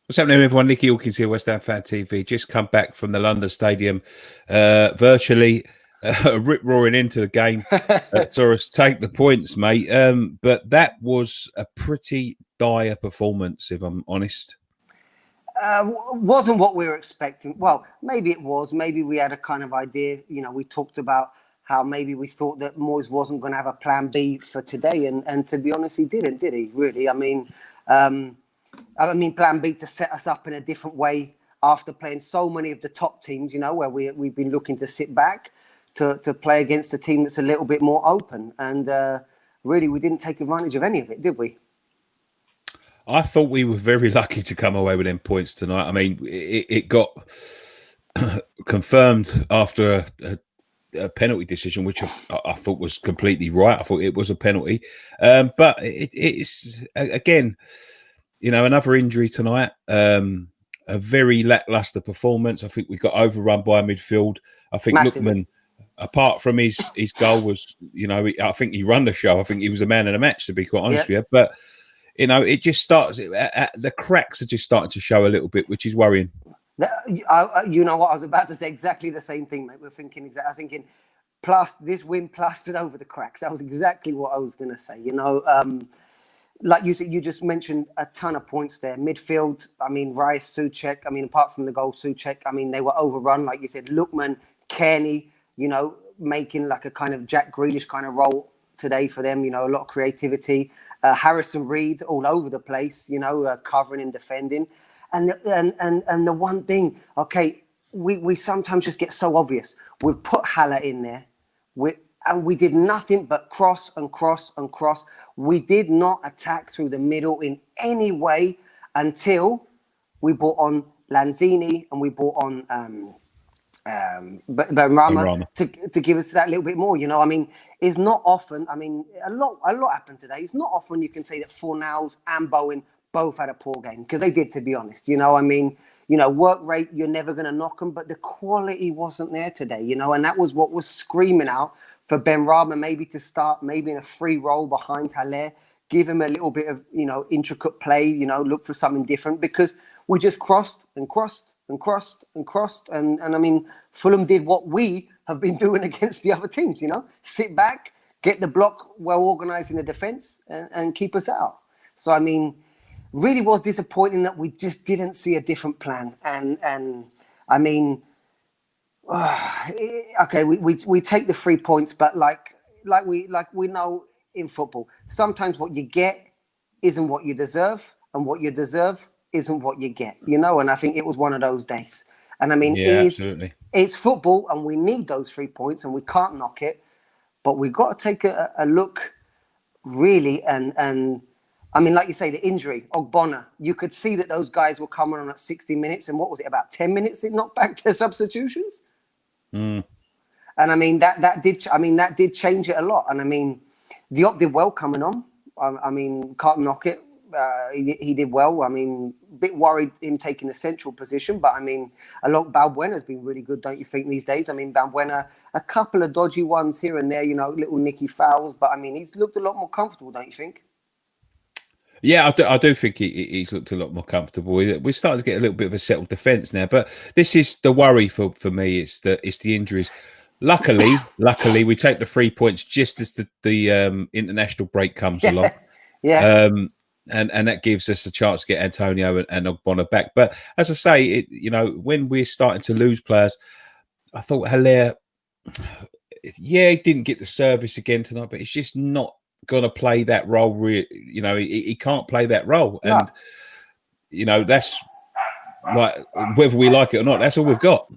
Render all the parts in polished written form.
What's happening, everyone? Nicky Hawkins here, West Ham Fan TV. Just come back from the London Stadium, virtually rip-roaring into the game. Saw us take the points, mate. But that was a pretty dire performance, if I'm honest. Wasn't what we were expecting. Well, maybe it was. Maybe we had a kind of idea. You know, we talked about how maybe we thought that Moyes wasn't going to have a plan B for today. And to be honest, he didn't, did he? Really? I mean, plan B to set us up in a different way after playing so many of the top teams, you know, where we've been looking to sit back to play against a team that's a little bit more open. And really, we didn't take advantage of any of it, did we? I thought we were very lucky to come away with them points tonight. I mean, it got confirmed after a penalty decision, which I thought was completely right. I thought it was a penalty. But it's, again, you know, another injury tonight. A very lackluster performance. I think we got overrun by midfield. I think Lookman, apart from his goal, was, you know, I think he ran the show. I think he was the man of the match, to be quite honest with you. But, you know, it just starts, the cracks are just starting to show a little bit, which is worrying. You know what? I was about to say exactly the same thing, mate. I was thinking, this win plastered over the cracks. That was exactly what I was going to say. You know, like you said, you just mentioned a ton of points there. Midfield, I mean, Rice, Souček, I mean, apart from the goal, Souček, I mean, they were overrun. Like you said, Lookman, Kearney, you know, making like a kind of Jack Grealish kind of role today for them. You know, a lot of creativity. Harrison Reed all over the place, you know, covering and defending. And the one thing, okay, we sometimes just get so obvious. We've put Haller in there. And we did nothing but cross and cross and cross. We did not attack through the middle in any way until we brought on Lanzini and we brought on Benrahma to give us that little bit more. You know, I mean, it's not often. I mean, a lot happened today. It's not often you can say that Fornals and Bowen both had a poor game, because they did, to be honest. You know, I mean, you know, work rate, you're never going to knock them, but the quality wasn't there today, you know, and that was what was screaming out for Benrahma maybe to start, maybe in a free role behind Haller, give him a little bit of, you know, intricate play, you know, look for something different, because we just crossed and crossed and crossed and crossed. And I mean, Fulham did what we have been doing against the other teams, you know, sit back, get the block well organised in the defence and keep us out. So, I mean, really was disappointing that we just didn't see a different plan. And I mean, okay, we take the 3 points, but like we know in football, sometimes what you get isn't what you deserve, and what you deserve isn't what you get, you know. And I think it was one of those days. And I mean, absolutely, it's football, and we need those 3 points, and we can't knock it. But we've got to take a look, really, and I mean, like you say, the injury, Ogbonna, you could see that those guys were coming on at 60 minutes, and what was it, about 10 minutes it knocked back their substitutions? And I mean, that did change it a lot. And I mean, Diop did well coming on. I mean, can't knock it. He did well. I mean, a bit worried him taking the central position, but I mean, Balbuena's been really good, don't you think, these days? I mean, Balbuena, a couple of dodgy ones here and there, you know, little nicky fouls, but I mean, he's looked a lot more comfortable, don't you think? Yeah, I do think he's looked a lot more comfortable. We're starting to get a little bit of a settled defence now, but this is the worry for me. It's the injuries. Luckily, we take the 3 points just as the international break comes along. Yeah. And that gives us a chance to get Antonio and Ogbonna back. But as I say, you know, when we're starting to lose players, I thought Haller, he didn't get the service again tonight, but it's just not going to play that role. You know, he can't play that role. No. And, you know, that's like, whether we like it or not, that's all we've got.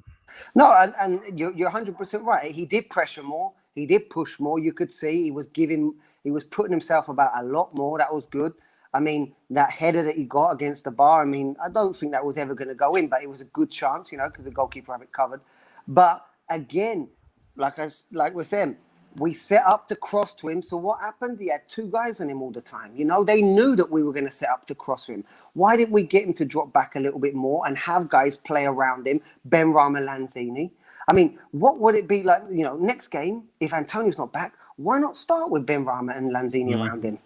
No, and you're 100% right. He did pressure more. He did push more. You could see he was putting himself about a lot more. That was good. I mean, that header that he got against the bar, I mean, I don't think that was ever going to go in, but it was a good chance, you know, because the goalkeeper had it covered. But again, like we're saying, we set up to cross to him. So what happened? He had 2 guys on him all the time. You know, they knew that we were going to set up to cross him. Why didn't we get him to drop back a little bit more and have guys play around him? Benrahma, Lanzini. I mean, what would it be like, you know, next game, if Antonio's not back, why not start with Benrahma and Lanzini around him?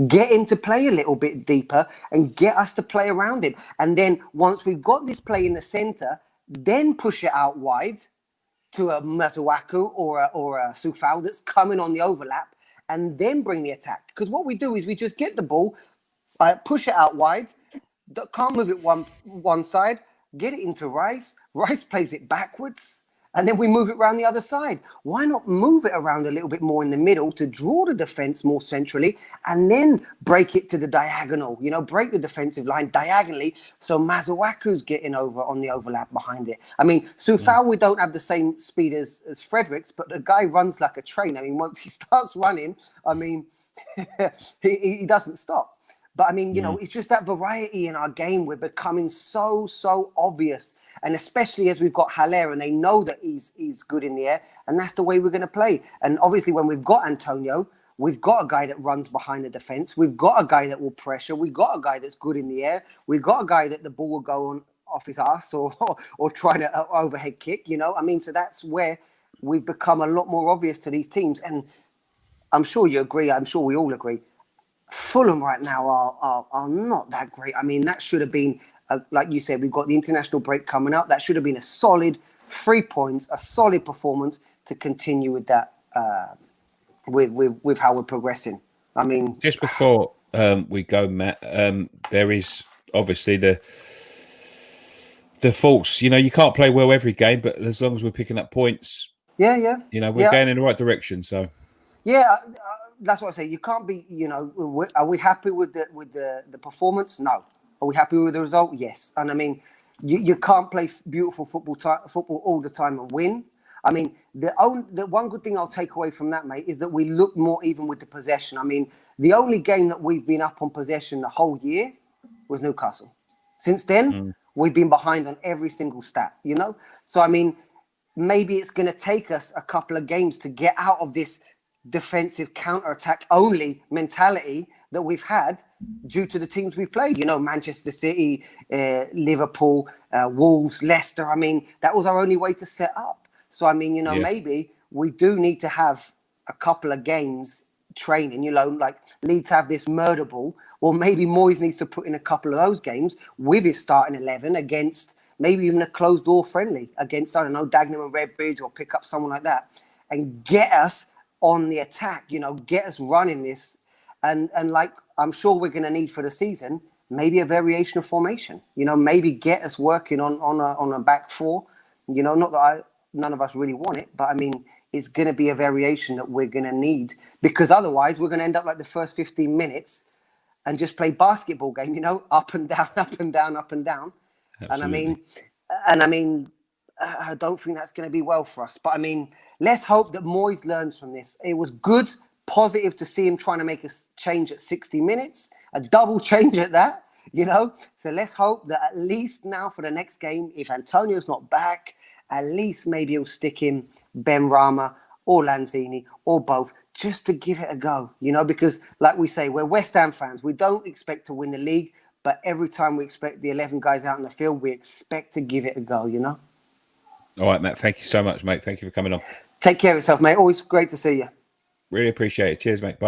Get him to play a little bit deeper and get us to play around him. And then once we've got this play in the centre, then push it out wide to a Masuaku or a Sufal that's coming on the overlap, and then bring the attack. Because what we do is we just get the ball, push it out wide, can't move it one side, get it into Rice. Rice plays it backwards, and then we move it around the other side. Why not move it around a little bit more in the middle to draw the defence more centrally, and then break it to the diagonal? Break the defensive line diagonally, so Masuaku's getting over on the overlap behind it. I mean, Sufal, we don't have the same speed as Fredericks, but the guy runs like a train. I mean, once he starts running, I mean, he doesn't stop. But I mean, it's just that variety in our game. We're becoming so obvious. And especially as we've got Haller and they know that he's good in the air. And that's the way we're going to play. And obviously when we've got Antonio, we've got a guy that runs behind the defence. We've got a guy that will pressure. We've got a guy that's good in the air. We've got a guy that the ball will go on off his ass or try to overhead kick, I mean, so that's where we've become a lot more obvious to these teams. And I'm sure you agree. I'm sure we all agree. Fulham right now are not that great. I mean, that should have been, like you said, we've got the international break coming up. That should have been a solid 3 points, a solid performance to continue with that, with how we're progressing. I mean, just before we go, Matt, there is obviously the faults. You can't play well every game, but as long as we're picking up points, we're going in the right direction. So. Yeah, that's what I say. You can't be, are we happy with the performance? No. Are we happy with the result? Yes. And I mean, you can't play beautiful football all the time and win. I mean, the one good thing I'll take away from that, mate, is that we look more even with the possession. I mean, the only game that we've been up on possession the whole year was Newcastle. Since then, we've been behind on every single stat, So, I mean, maybe it's going to take us a couple of games to get out of this defensive counter-attack only mentality that we've had due to the teams we've played. Manchester City, Liverpool, Wolves, Leicester. I mean, that was our only way to set up. So, I mean, maybe we do need to have a couple of games training, like Leeds have this murder ball, or maybe Moyes needs to put in a couple of those games with his starting 11 against maybe even a closed door friendly against, I don't know, Dagenham and Redbridge, or pick up someone like that and get us on the attack, get us running this. And like I'm sure we're going to need for the season, maybe a variation of formation, maybe get us working on a back four, not that none of us really want it, but I mean, it's going to be a variation that we're going to need, because otherwise we're going to end up like the first 15 minutes and just play basketball game, up and down, up and down, up and down. Absolutely. And I mean, I don't think that's going to be well for us. But I mean, let's hope that Moyes learns from this. It was good, positive to see him trying to make a change at 60 minutes, a double change at that, So let's hope that at least now for the next game, if Antonio's not back, at least maybe he'll stick in Ben Rama or Lanzini or both, just to give it a go, because like we say, we're West Ham fans. We don't expect to win the league, but every time we expect the 11 guys out in the field, we expect to give it a go, All right, Matt. Thank you so much, mate. Thank you for coming on. Take care of yourself, mate. Always great to see you. Really appreciate it. Cheers, mate. Bye.